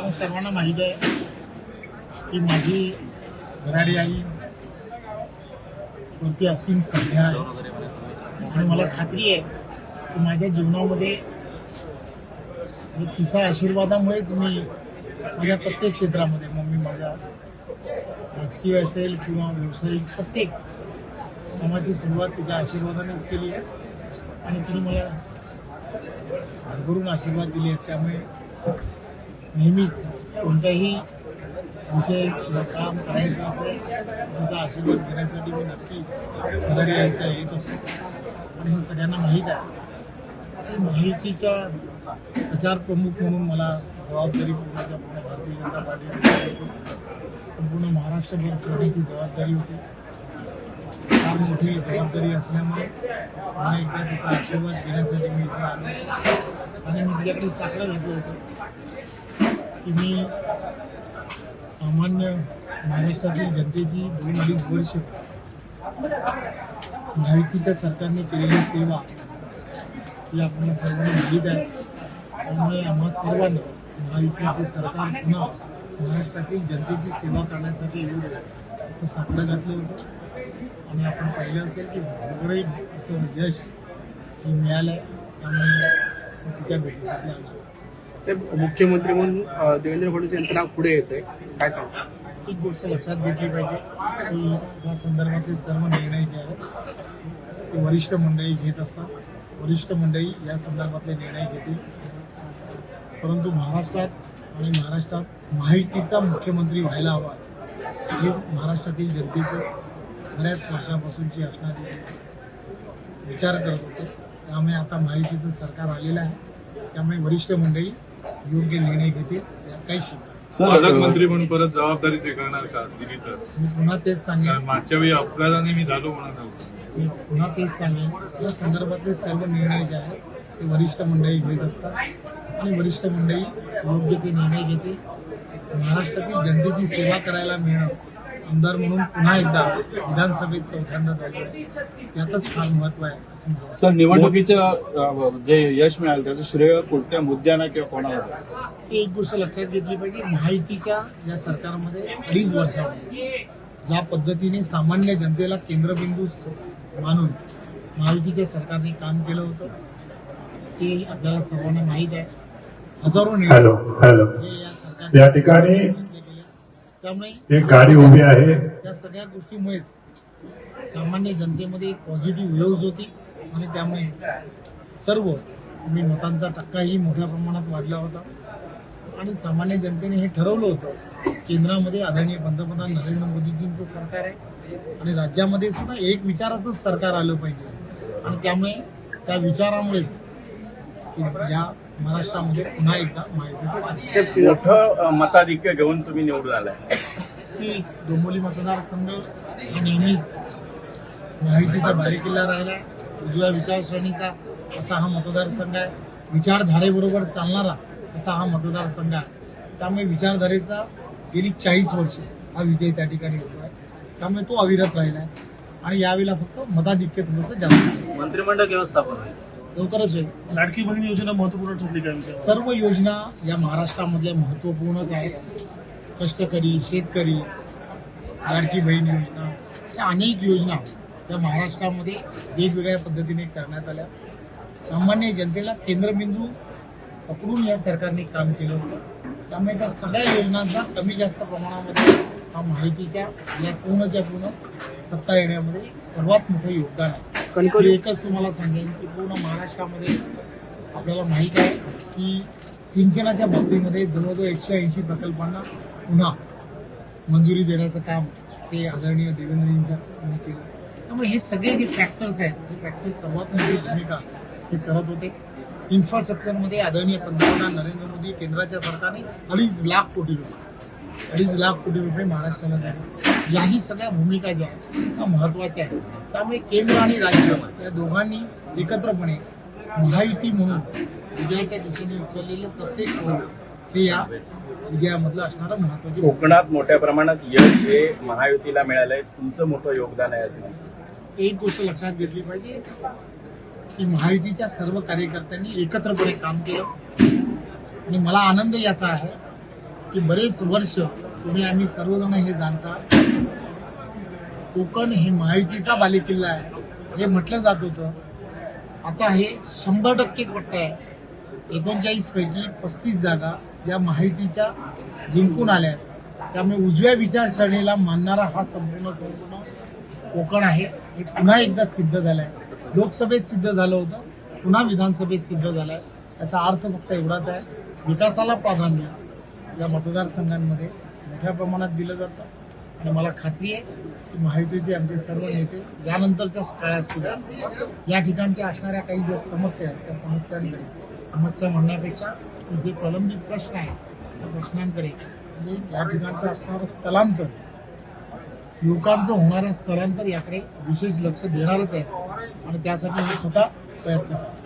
आपल्या सर्वांना माहीत आहे की माझी घराडी आई वरती असीम श्रद्धा आहे आणि मला खात्री आहे की माझ्या जीवनामध्ये तिचा आशीर्वादामुळेच मी माझ्या प्रत्येक क्षेत्रामध्ये मग मी माझ्या राजकीय असेल किंवा व्यावसायिक प्रत्येक कामाची सुरुवात तिच्या आशीर्वादानेच केली आहे आणि तिने मला भरभरून आशीर्वाद दिले आहेत. त्यामुळे नेहमीच कोणत्याही विषय किंवा काम करायचं असेल तिचा आशीर्वाद घेण्यासाठी मी नक्की घराडी यायचा येत असतो. आणि हे सगळ्यांना माहीत आहे. माहितीच्या प्रचार प्रमुख म्हणून मला जबाबदारी पूर्ण भारतीय जनता पार्टी संपूर्ण महाराष्ट्रभर ठेवण्याची जबाबदारी होती. फार मोठी जबाबदारी असल्यामुळे मला एकदा तिचा आशीर्वाद घेण्यासाठी मी इथे आलो आणि मी तिच्याकडे साकडं घातलं होतं की मी सामान्य महाराष्ट्रातील जनतेची 2-2.5 वर्ष महायुतीच्या सरकारने केलेली सेवा ही आपल्याला सर्वांना माहीत आहे. त्यामुळे आम्हा सर्वांना महायुतीचे सरकार पुन्हा महाराष्ट्रातील जनतेची सेवा करण्यासाठी येऊ दे असं साकडं घातलं होतं. आणि आपण पाहिलं असेल की भरभरून असं यश हे मिळालं आहे. त्यामुळे तिच्या भेटीसाठी आला. साहेब, मुख्यमंत्री म्हणून देवेंद्र फडणवीस यांचं नाव पुढे येतंय, काय सांगता? एक गोष्ट लक्षात घेतली पाहिजे की या संदर्भातले सर्व निर्णय जे आहेत ते वरिष्ठ मंडळी घेत असतात. वरिष्ठ मंडळी या संदर्भातले निर्णय घेतील. परंतु महाराष्ट्रात महायुतीचा मुख्यमंत्री व्हायला हवा हे महाराष्ट्रातील जनतेचं बऱ्याच वर्षापासूनची असणारी विचार करत होते. त्यामुळे आता महायुतीचं सरकार आलेलं आहे. त्यामुळे वरिष्ठ मंडळी योग्य निर्णय घेतील यात काही शंका नाही. पालकमंत्री म्हणून परत जबाबदारी स्वीकारणार का दिली तर? मी पुन्हा तेच सांगेन मागच्या वेळी अपघाताने मी झालो म्हणत होतो. मी पुन्हा तेच सांगेन या संदर्भातले सर्व निर्णय जे आहेत ते वरिष्ठ मंडळी घेत असतात आणि वरिष्ठ मंडळी योग्य ते निर्णय घेतील. महाराष्ट्रातील जनतेची सेवा करायला मिळणं आमदार म्हणून पुन्हा एकदा विधानसभेत चौथ्यांदा झालं यातच फार महत्व आहे असं मला. सर, निवडणुकीचं जे यश मिळालं त्याचं श्रेय कोणत्या मुद्द्यांना किंवा कोणाला? एक गोष्ट लक्षात घेतली पाहिजे. महायुतीच्या या सरकारमध्ये 2.5 वर्षामध्ये ज्या पद्धतीने सामान्य जनतेला केंद्रबिंदू मानून महायुतीच्या सरकारने काम केलं होतं ते आपल्याला सर्वांना माहीत आहे. हजारो निर्णय या ठिकाणी त्यामुळे एक गाडी उभी आहे. त्या सगळ्या गोष्टीमुळेच सामान्य जनतेमध्ये एक पॉझिटिव्ह वेव्ज होती आणि त्यामुळे सर्व मतांचा टक्काही मोठ्या प्रमाणात वाढला होता. आणि सामान्य जनतेने हे ठरवलं होतं केंद्रामध्ये आदरणीय पंतप्रधान नरेंद्र मोदीजींचं सरकार आहे आणि राज्यामध्ये सुद्धा एक विचाराचंच सरकार आलं पाहिजे. आणि त्यामुळे त्या विचारामुळेच या महाराष्ट्रामध्ये पुन्हा एकदा महायुतीचं मोठं मताधिक्य घेऊन तुम्ही निवडून आलाय. की डोंबिवली मतदारसंघ हा नेहमीच महायुतीचा बालेकिल्ला राहिला आहे. उजव्या विचारसरणीचा असा हा मतदारसंघ आहे. विचारधारेबरोबर चालणारा असा हा मतदारसंघ आहे. त्यामुळे विचारधारेचा गेली 40 वर्ष हा विजय त्या ठिकाणी होतो आहे. त्यामुळे तो अविरत राहिला आहे आणि यावेळेला फक्त मताधिक्य थोडंसं जास्त. मंत्रिमंडळ व्यवस्थापन लवकरच होईल. लाडकी बहीण योजना महत्वपूर्ण ठरली काय? सर्व योजना या महाराष्ट्रामधल्या महत्त्वपूर्णच आहेत. कष्टकरी, शेतकरी, लाडकी बहीण योजना अशा अनेक योजना या महाराष्ट्रामध्ये वेगवेगळ्या पद्धतीने करण्यात आल्या. सामान्य जनतेला केंद्रबिंदू पकडून या सरकारने काम केलं होतं. त्यामुळे त्या सगळ्या योजनांचा कमी जास्त प्रमाणामध्ये हा माहितीच्या या पूर्णच्या पूर्ण सत्ता येण्यामध्ये सर्वात मोठं योगदान आहे. मी एकच तुम्हाला सांगेन की पूर्ण महाराष्ट्रामध्ये आपल्याला माहीत आहे की सिंचनाच्या बाबतीमध्ये जवळजवळ 180 प्रकल्पांना पुन्हा मंजुरी देण्याचं काम हे आदरणीय देवेंद्रजींच्या केलं. त्यामुळे हे सगळे जे फॅक्टर्स आहेत हे फॅक्टर्स सर्वात मोठी भूमिका हे करत होते. इन्फ्रास्ट्रक्चरमध्ये आदरणीय पंतप्रधान नरेंद्र मोदी केंद्राच्या सरकारने 2.5 लाख कोटी रुपये महाराष्ट्राला दिले. याही सगळ्या भूमिका ज्या आहेत त्या महत्त्वाच्या आहेत. त्यामुळे केंद्र आणि राज्य या दोघांनी एकत्रपणे महायुती म्हणून विजयाच्या दिशेने उचललेलं प्रत्येक पाऊल हे या विजयामधलं असणारं महत्त्वाचं. कोकणात मोठ्या प्रमाणात यश हे महायुतीला मिळालंय, तुमचं मोठं योगदान आहे असं. एक गोष्ट लक्षात घेतली पाहिजे की महायुतीच्या सर्व कार्यकर्त्यांनी एकत्रपणे काम केलं आणि मला आनंद याचा आहे की बरेच वर्ष तुम्ही आम्ही सर्वजण हे जाणता कोकण हे महायुतीचा बालेकिल्ला आहे हे म्हटलं जात होतं. आता हे 100% पट्ट आहे. 39 पैकी 35 जागा या महायुतीच्या जिंकून आल्या आहेत. त्यामुळे उजव्या विचारसरणीला मानणारा हा संपूर्ण कोकण आहे हे पुन्हा एकदा सिद्ध झालं आहे. लोकसभेत सिद्ध झालं होतं, पुन्हा विधानसभेत सिद्ध झालं आहे. याचा अर्थ फक्त एवढाच आहे, विकासाला प्राधान्य या मतदारसंघांमध्ये मोठ्या प्रमाणात दिलं जातं. आणि मला खात्री आहे की महायुतीचे आमचे सर्व नेते यानंतरच्या काळात सुद्धा या ठिकाणच्या असणाऱ्या काही ज्या समस्या आहेत त्या समस्यांकडे, समस्या म्हणण्यापेक्षा जे प्रलंबित प्रश्न आहेत त्या प्रश्नांकडे, म्हणजे या ठिकाणचं असणारं स्थलांतर, युवकांचं होणारं स्थलांतर याकडे विशेष लक्ष देणारच आहे आणि त्यासाठी मी स्वतः प्रयत्न करतो.